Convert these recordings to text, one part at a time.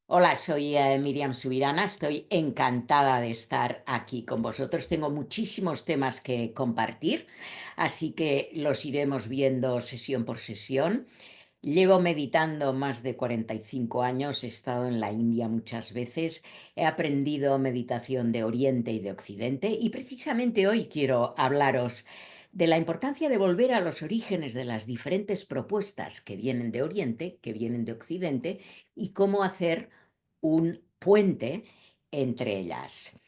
Hola, soy Miriam Subirana. Estoy encantada de estar aquí con vosotros. Tengo muchísimos temas que compartir, así que los iremos viendo sesión por sesión. Llevo meditando más de 45 años, he estado en la India muchas veces, he aprendido meditación de Oriente y de Occidente y precisamente hoy quiero hablaros de la importancia de volver a los orígenes de las diferentes propuestas que vienen de Oriente, que vienen de Occidente y cómo hacer un puente entre ellas.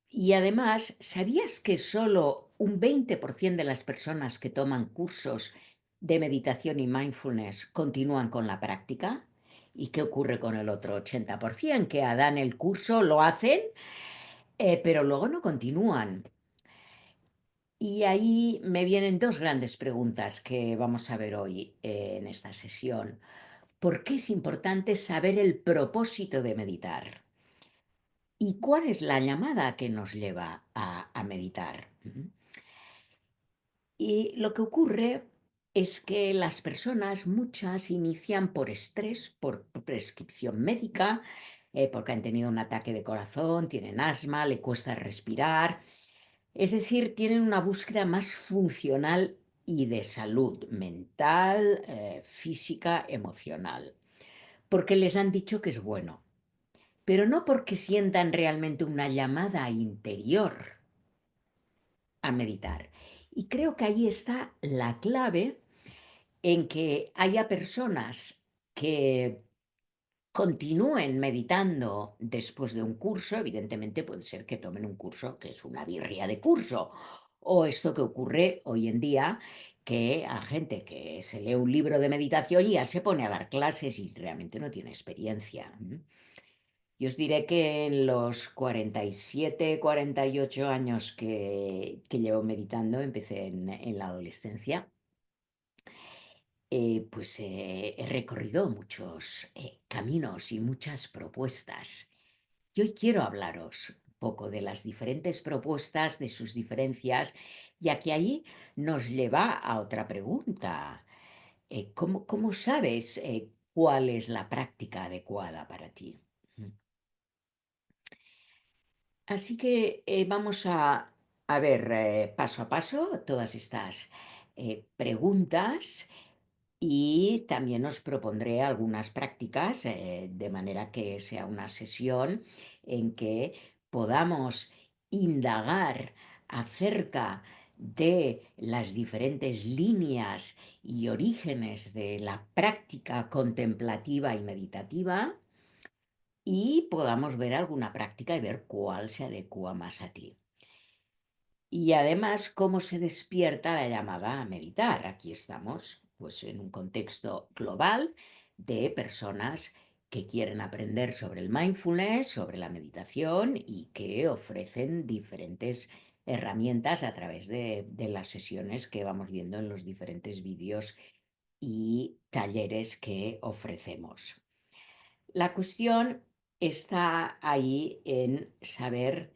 Y además, ¿sabías que solo un 20% de las personas que toman cursos de meditación y mindfulness continúan con la práctica? ¿Y qué ocurre con el otro 80%? Que dan el curso, lo hacen, pero luego no continúan. Y ahí me vienen dos grandes preguntas que vamos a ver hoy en esta sesión. ¿Por qué es importante saber el propósito de meditar? ¿Y cuál es la llamada que nos lleva a meditar? Y lo que ocurre es que las personas, muchas, inician por estrés, por prescripción médica, porque han tenido un ataque de corazón, tienen asma, le cuesta respirar. Es decir, tienen una búsqueda más funcional y de salud mental, física, emocional, porque les han dicho que es bueno, pero no porque sientan realmente una llamada interior a meditar. Y creo que ahí está la clave en que haya personas que continúen meditando después de un curso. Evidentemente puede ser que tomen un curso que es una birria de curso, o esto que ocurre hoy en día, que a gente que se lee un libro de meditación y ya se pone a dar clases y realmente no tiene experiencia. Y os diré que en los 47, 48 años que llevo meditando, empecé en la adolescencia, he recorrido muchos caminos y muchas propuestas. Y hoy quiero hablaros un poco de las diferentes propuestas, de sus diferencias, ya que ahí nos lleva a otra pregunta. ¿Cómo sabes cuál es la práctica adecuada para ti? Así que vamos a ver paso a paso todas estas preguntas y también os propondré algunas prácticas de manera que sea una sesión en que podamos indagar acerca de las diferentes líneas y orígenes de la práctica contemplativa y meditativa y podamos ver alguna práctica y ver cuál se adecua más a ti. Y además, cómo se despierta la llamada a meditar. Aquí estamos, pues, en un contexto global de personas que quieren aprender sobre el mindfulness, sobre la meditación y que ofrecen diferentes herramientas a través de las sesiones que vamos viendo en los diferentes vídeos y talleres que ofrecemos. La cuestión está ahí en saber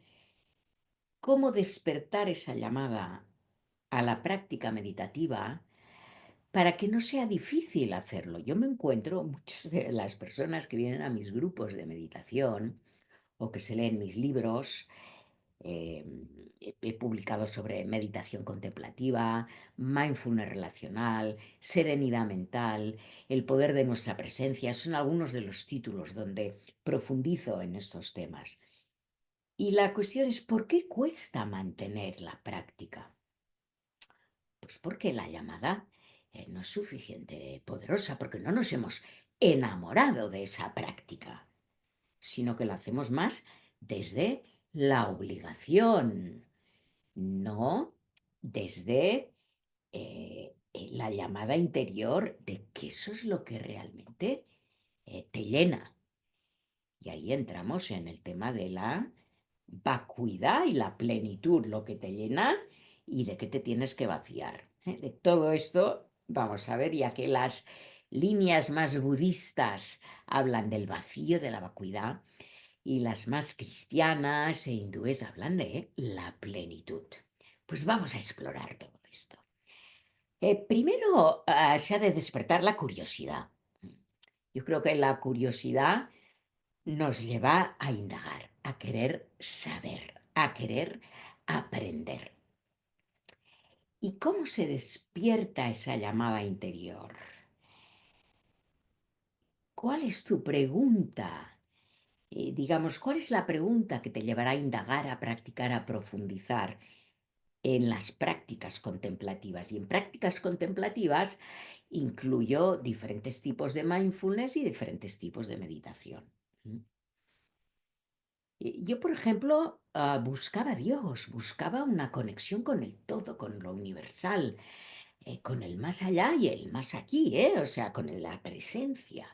cómo despertar esa llamada a la práctica meditativa para que no sea difícil hacerlo. Yo me encuentro, muchas de las personas que vienen a mis grupos de meditación o que se leen mis libros, eh, he publicado sobre meditación contemplativa, mindfulness relacional, serenidad mental, el poder de nuestra presencia, son algunos de los títulos donde profundizo en estos temas. Y la cuestión es, ¿por qué cuesta mantener la práctica? Pues porque la llamada no es suficiente poderosa, porque no nos hemos enamorado de esa práctica, sino que la hacemos más desde la obligación, no desde la llamada interior de que eso es lo que realmente te llena. Y ahí entramos en el tema de la vacuidad y la plenitud, lo que te llena y de qué te tienes que vaciar. De todo esto vamos a ver, ya que las líneas más budistas hablan del vacío, de la vacuidad, y las más cristianas e hindúes hablan de la plenitud. Pues vamos a explorar todo esto. Primero, se ha de despertar la curiosidad. Yo creo que la curiosidad nos lleva a indagar, a querer saber, a querer aprender. ¿Y cómo se despierta esa llamada interior? ¿Cuál es tu pregunta? Digamos, ¿cuál es la pregunta que te llevará a indagar, a practicar, a profundizar en las prácticas contemplativas? Y en prácticas contemplativas incluyo diferentes tipos de mindfulness y diferentes tipos de meditación. ¿Mm? Yo, por ejemplo, buscaba a Dios, buscaba una conexión con el todo, con lo universal, con el más allá y el más aquí, o sea, con la presencia.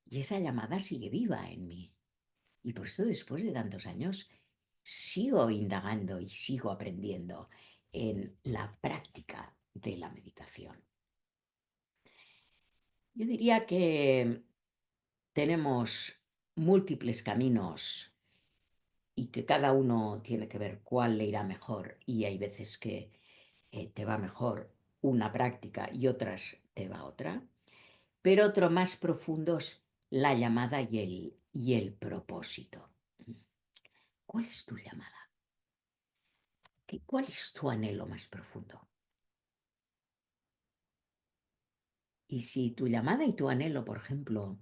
Y esa llamada sigue viva en mí. Y por eso después de tantos años sigo indagando y sigo aprendiendo en la práctica de la meditación. Yo diría que tenemos múltiples caminos y que cada uno tiene que ver cuál le irá mejor y hay veces que te va mejor una práctica y otras te va otra, pero otro más profundo es la llamada y el propósito. ¿Cuál es tu llamada? ¿Cuál es tu anhelo más profundo? Y si tu llamada y tu anhelo, por ejemplo,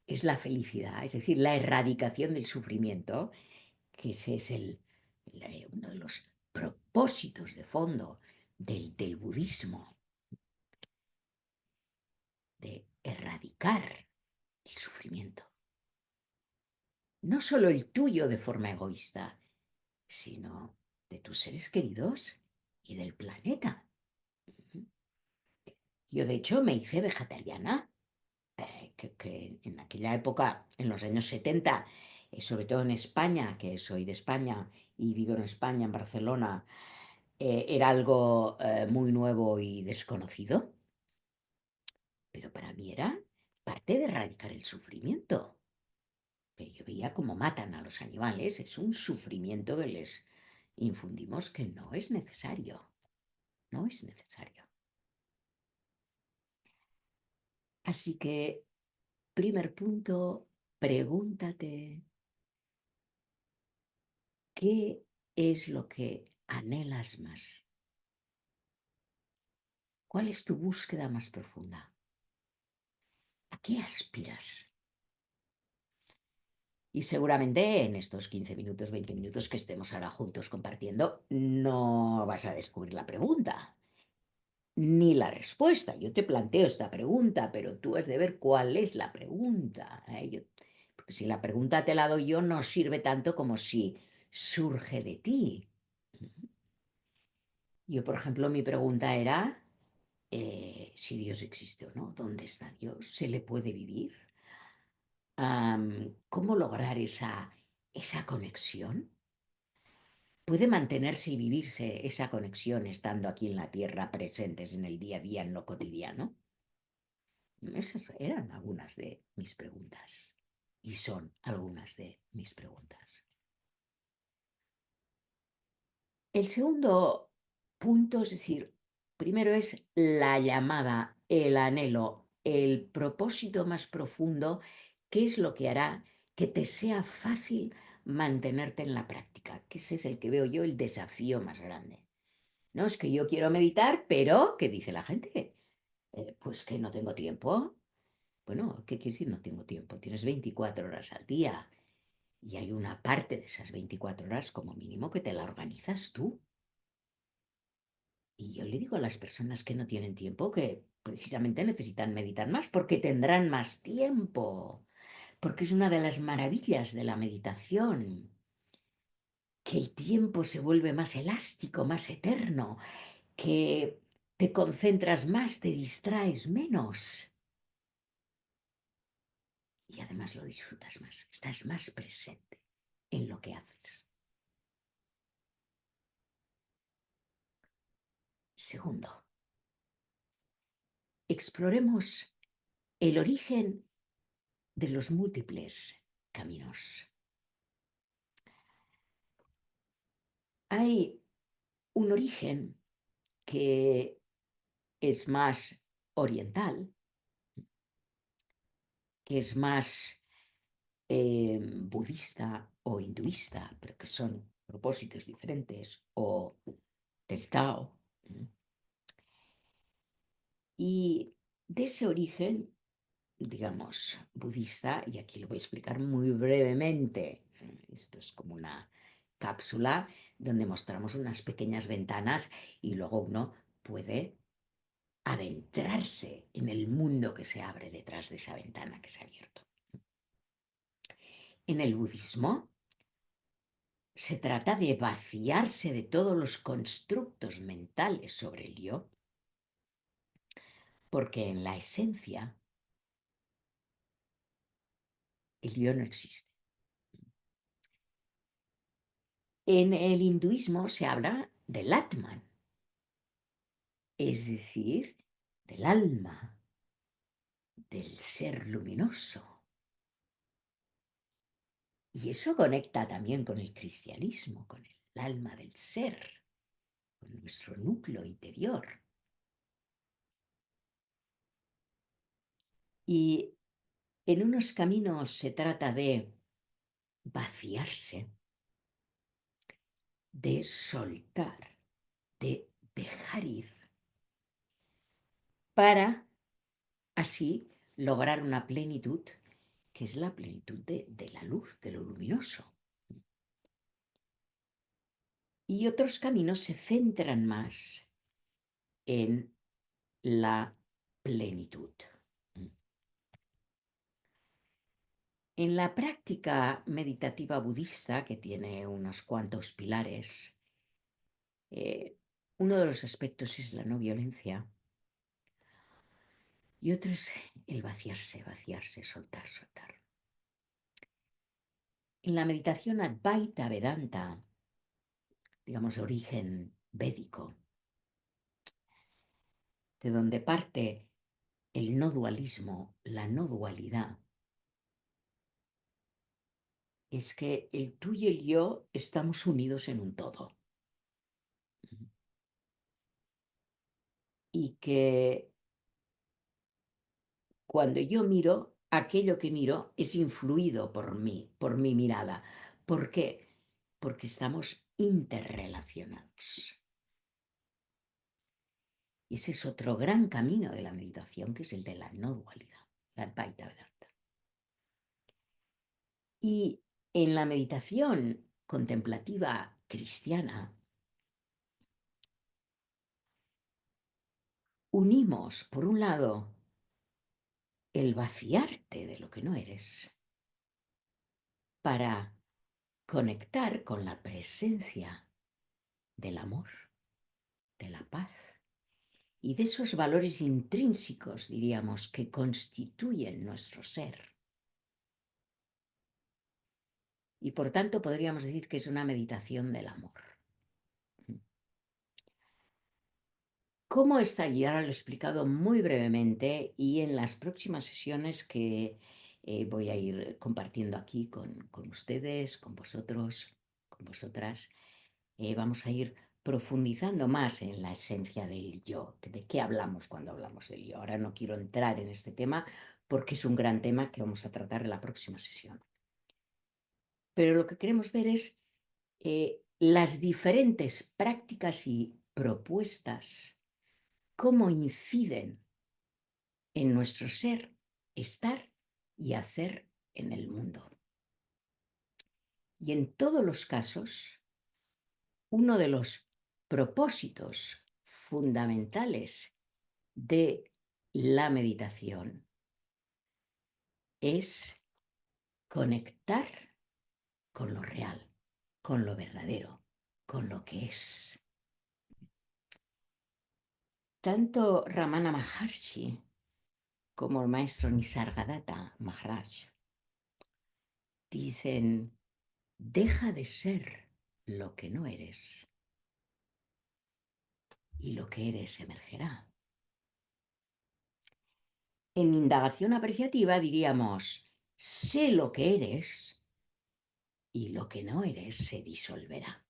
es la felicidad, es decir, la erradicación del sufrimiento, que ese es uno de los propósitos de fondo del budismo, de erradicar el sufrimiento. No solo el tuyo de forma egoísta, sino de tus seres queridos y del planeta. Yo, de hecho, me hice vegetariana, que en aquella época, en los años 70, sobre todo en España, que soy de España y vivo en España, en Barcelona, era algo muy nuevo y desconocido, pero para mí era parte de erradicar el sufrimiento. Que yo veía cómo matan a los animales, es un sufrimiento que les infundimos que no es necesario, no es necesario. Así que, primer punto, pregúntate qué es lo que anhelas más. ¿Cuál es tu búsqueda más profunda? ¿A qué aspiras? Y seguramente en estos 15 minutos, 20 minutos que estemos ahora juntos compartiendo, no vas a descubrir la pregunta ni la respuesta. Yo te planteo esta pregunta, pero tú has de ver cuál es la pregunta. Porque si la pregunta te la doy yo, no sirve tanto como si surge de ti. Yo, por ejemplo, mi pregunta era si Dios existe o no, ¿dónde está Dios? ¿Se le puede vivir? ¿Cómo lograr esa conexión? ¿Puede mantenerse y vivirse esa conexión estando aquí en la Tierra, presentes en el día a día, en lo cotidiano? Esas eran algunas de mis preguntas y son algunas de mis preguntas. El segundo punto, es decir, primero es la llamada, el anhelo, el propósito más profundo, qué es lo que hará que te sea fácil mantenerte en la práctica, que ese es el que veo yo el desafío más grande. No es que yo quiero meditar, pero, ¿qué dice la gente? Pues que no tengo tiempo. Bueno, ¿qué quiere decir no tengo tiempo? Tienes 24 horas al día y hay una parte de esas 24 horas como mínimo que te la organizas tú. Y yo le digo a las personas que no tienen tiempo que precisamente necesitan meditar más porque tendrán más tiempo, porque es una de las maravillas de la meditación, que el tiempo se vuelve más elástico, más eterno, que te concentras más, te distraes menos y además lo disfrutas más, estás más presente en lo que haces. Segundo, exploremos el origen de los múltiples caminos. Hay un origen que es más oriental, que es más budista o hinduista, pero que son propósitos diferentes, o del Tao. Y de ese origen, digamos, budista, y aquí lo voy a explicar muy brevemente, esto es como una cápsula donde mostramos unas pequeñas ventanas y luego uno puede adentrarse en el mundo que se abre detrás de esa ventana que se ha abierto. En el budismo se trata de vaciarse de todos los constructos mentales sobre el yo, porque en la esencia el yo no existe. En el hinduismo se habla del Atman, es decir, del alma, del ser luminoso. Y eso conecta también con el cristianismo, con el alma del ser, con nuestro núcleo interior. Y en unos caminos se trata de vaciarse, de soltar, de dejar ir, para así lograr una plenitud que es la plenitud de la luz, de lo luminoso. Y otros caminos se centran más en la plenitud. En la práctica meditativa budista, que tiene unos cuantos pilares, uno de los aspectos es la no violencia y otro es el vaciarse, vaciarse, soltar, soltar. En la meditación Advaita Vedanta, digamos de origen védico, de donde parte el no dualismo, la no dualidad, es que el tú y el yo estamos unidos en un todo. Y que cuando yo miro, aquello que miro es influido por mí, por mi mirada. ¿Por qué? Porque estamos interrelacionados. Y ese es otro gran camino de la meditación, que es el de la no dualidad, la Advaita Vedanta. Y en la meditación contemplativa cristiana, unimos, por un lado, el vaciarte de lo que no eres para conectar con la presencia del amor, de la paz y de esos valores intrínsecos, diríamos, que constituyen nuestro ser. Y por tanto podríamos decir que es una meditación del amor. ¿Cómo está? Ya lo he explicado muy brevemente y en las próximas sesiones que voy a ir compartiendo aquí con ustedes, con vosotros, con vosotras, vamos a ir profundizando más en la esencia del yo, de qué hablamos cuando hablamos del yo. Ahora no quiero entrar en este tema porque es un gran tema que vamos a tratar en la próxima sesión. Pero lo que queremos ver es las diferentes prácticas y propuestas, cómo inciden en nuestro ser, estar y hacer en el mundo. Y en todos los casos, uno de los propósitos fundamentales de la meditación es conectar con lo real, con lo verdadero, con lo que es. Tanto Ramana Maharshi como el maestro Nisargadatta Maharaj dicen, deja de ser lo que no eres y lo que eres emergerá. En indagación apreciativa diríamos, sé lo que eres y lo que no eres se disolverá.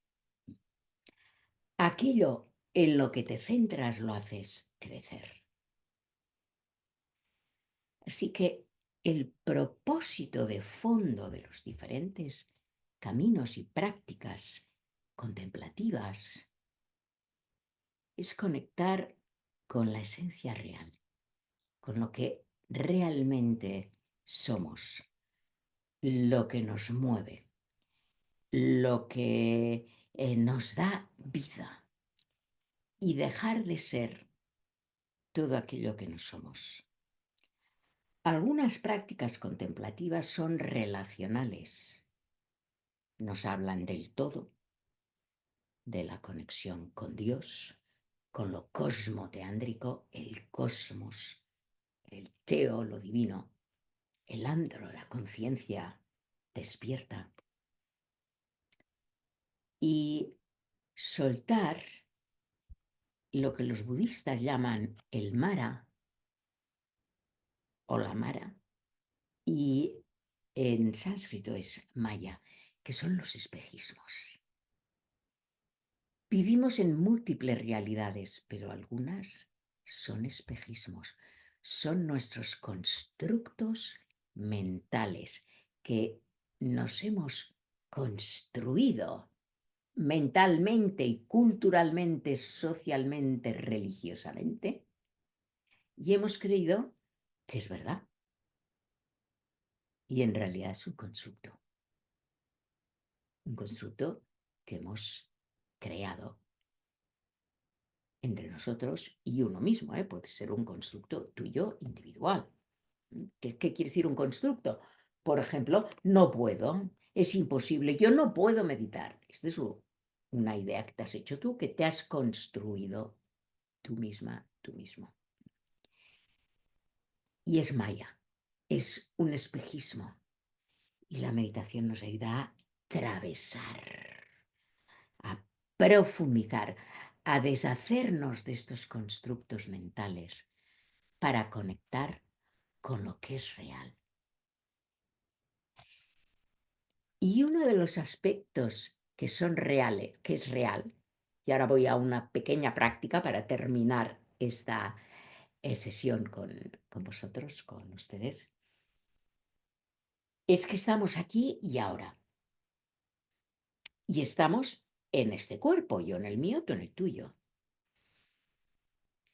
Aquello en lo que te centras lo haces crecer. Así que el propósito de fondo de los diferentes caminos y prácticas contemplativas es conectar con la esencia real, con lo que realmente somos, lo que nos mueve, lo que nos da vida y dejar de ser todo aquello que no somos. Algunas prácticas contemplativas son relacionales. Nos hablan del todo, de la conexión con Dios, con lo cosmoteándrico, el cosmos, el teo, lo divino, el andro, la conciencia despierta. Y soltar lo que los budistas llaman el mara o la mara, y en sánscrito es maya, que son los espejismos. Vivimos en múltiples realidades, pero algunas son espejismos, son nuestros constructos mentales que nos hemos construido mentalmente y culturalmente, socialmente, religiosamente, y hemos creído que es verdad. Y en realidad es un constructo que hemos creado entre nosotros y uno mismo, ¿eh? Puede ser un constructo tuyo individual. ¿Qué quiere decir un constructo? Por ejemplo, no puedo, es imposible, yo no puedo meditar. Esta es una idea que te has hecho tú, que te has construido tú misma, tú mismo. Y es maya, es un espejismo. Y la meditación nos ayuda a atravesar, a profundizar, a deshacernos de estos constructos mentales para conectar con lo que es real. Y uno de los aspectos que son reales, que es real, y ahora voy a una pequeña práctica para terminar esta sesión con vosotros, con ustedes, es que estamos aquí y ahora. Y estamos en este cuerpo, yo en el mío, tú en el tuyo.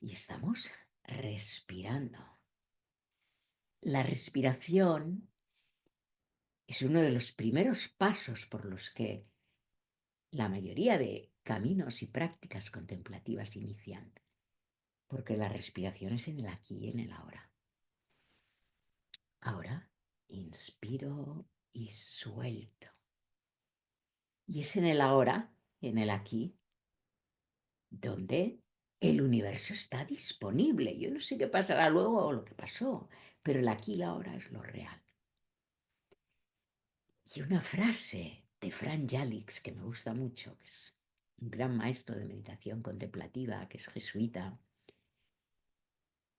Y estamos respirando. La respiración es uno de los primeros pasos por los que la mayoría de caminos y prácticas contemplativas inician, porque la respiración es en el aquí y en el ahora. Ahora inspiro y suelto. Y es en el ahora, en el aquí, donde el universo está disponible. Yo no sé qué pasará luego o lo que pasó, pero el aquí y la ahora es lo real. Y una frase de Frank Jalix que me gusta mucho, que es un gran maestro de meditación contemplativa, que es jesuita,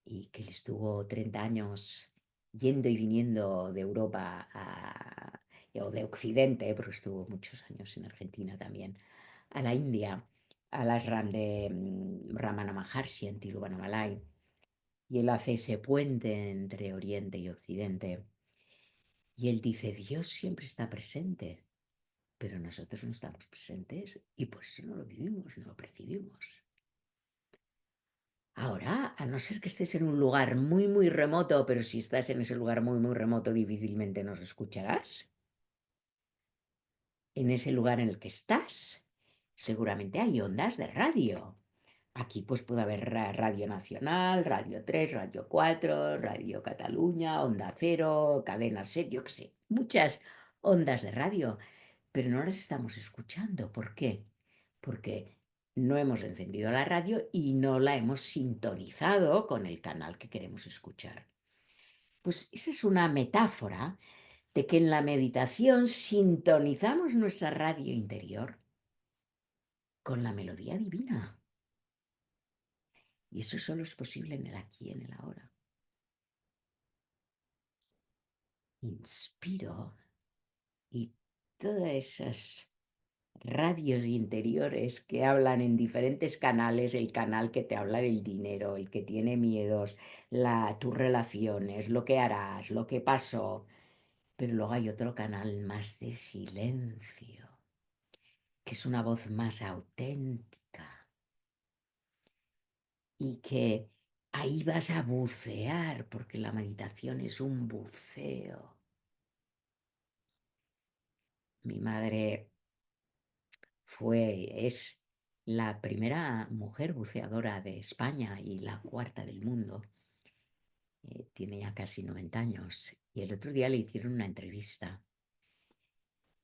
y que él estuvo 30 años yendo y viniendo de Europa o de Occidente, porque estuvo muchos años en Argentina también, a la India, al ashram de Ramana Maharshi en Tiruvannamalai, y él hace ese puente entre Oriente y Occidente, y él dice, Dios siempre está presente, pero nosotros no estamos presentes y por eso no lo vivimos, no lo percibimos. Ahora, a no ser que estés en un lugar muy, muy remoto, pero si estás en ese lugar muy, muy remoto, difícilmente nos escucharás. En ese lugar en el que estás, seguramente hay ondas de radio. Aquí pues puede haber Radio Nacional, Radio 3, Radio 4, Radio Cataluña, Onda Cero, Cadena Ser, yo qué sé, muchas ondas de radio, pero no las estamos escuchando. ¿Por qué? Porque no hemos encendido la radio y no la hemos sintonizado con el canal que queremos escuchar. Pues esa es una metáfora de que en la meditación sintonizamos nuestra radio interior con la melodía divina. Y eso solo es posible en el aquí y en el ahora. Inspiro y todas esas radios interiores que hablan en diferentes canales, el canal que te habla del dinero, el que tiene miedos, tus relaciones, lo que harás, lo que pasó. Pero luego hay otro canal más de silencio, que es una voz más auténtica y que ahí vas a bucear, porque la meditación es un buceo. Mi madre es la primera mujer buceadora de España y la cuarta del mundo. Tiene ya casi 90 años. Y el otro día le hicieron una entrevista.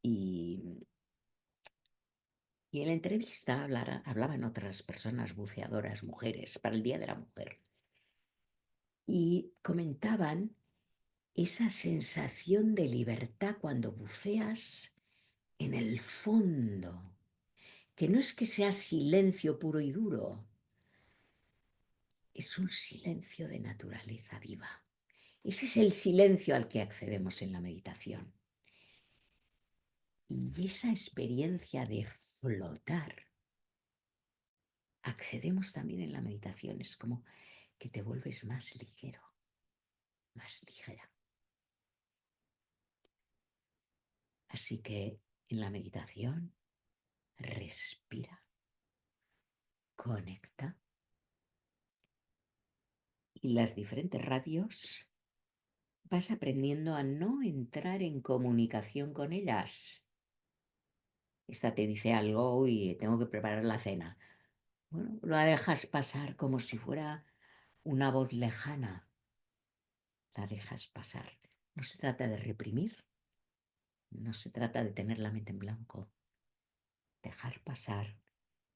Y, y en la entrevista hablaban otras personas buceadoras, mujeres, para el Día de la Mujer. Y comentaban esa sensación de libertad cuando buceas en el fondo, que no es que sea silencio puro y duro, es un silencio de naturaleza viva. Ese es el silencio al que accedemos en la meditación. Y esa experiencia de flotar, accedemos también en la meditación. Es como que te vuelves más ligero, más ligera. Así que en la meditación, respira, conecta. Y las diferentes radios vas aprendiendo a no entrar en comunicación con ellas. Esta te dice algo y tengo que preparar la cena. Bueno, lo dejas pasar como si fuera una voz lejana. La dejas pasar. No se trata de reprimir, no se trata de tener la mente en blanco. Dejar pasar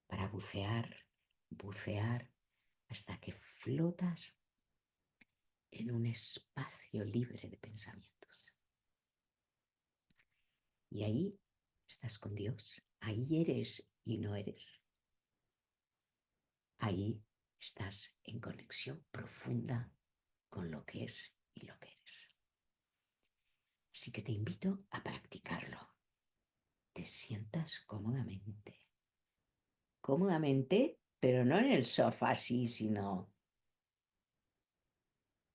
para bucear, bucear, hasta que flotas en un espacio libre de pensamientos. Y ahí estás con Dios, ahí eres y no eres. Ahí estás en conexión profunda con lo que es y lo que eres. Así que te invito a practicarlo. Te sientas cómodamente. Cómodamente, pero no en el sofá así, sino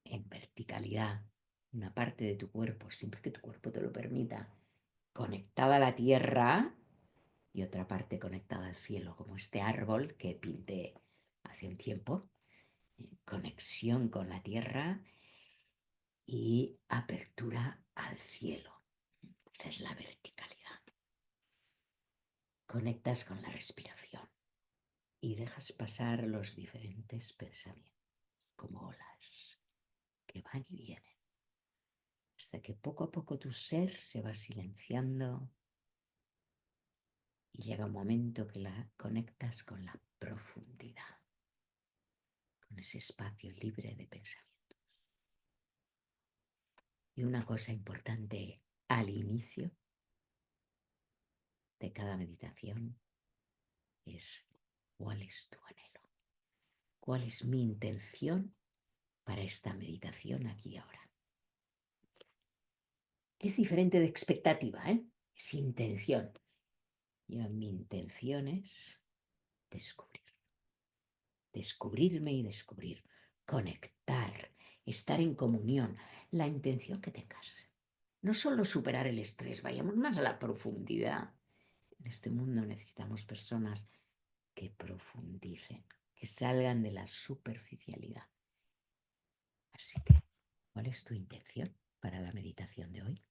en verticalidad. Una parte de tu cuerpo, siempre que tu cuerpo te lo permita, conectada a la tierra y otra parte conectada al cielo, como este árbol que pinté hace un tiempo. Conexión con la tierra y apertura al cielo. Esa es la verticalidad. Conectas con la respiración y dejas pasar los diferentes pensamientos como olas que van y vienen, hasta que poco a poco tu ser se va silenciando y llega un momento que la conectas con la profundidad, con ese espacio libre de pensamiento. Y una cosa importante al inicio de cada meditación es: ¿cuál es tu anhelo? ¿Cuál es mi intención para esta meditación aquí y ahora? Es diferente de expectativa, ¿eh? Es intención. Mi intención es descubrir. Descubrirme y descubrir. Conectar. Estar en comunión. La intención que tengas. No solo superar el estrés, vayamos más a la profundidad. En este mundo necesitamos personas que profundicen, que salgan de la superficialidad. Así que, ¿cuál es tu intención para la meditación de hoy?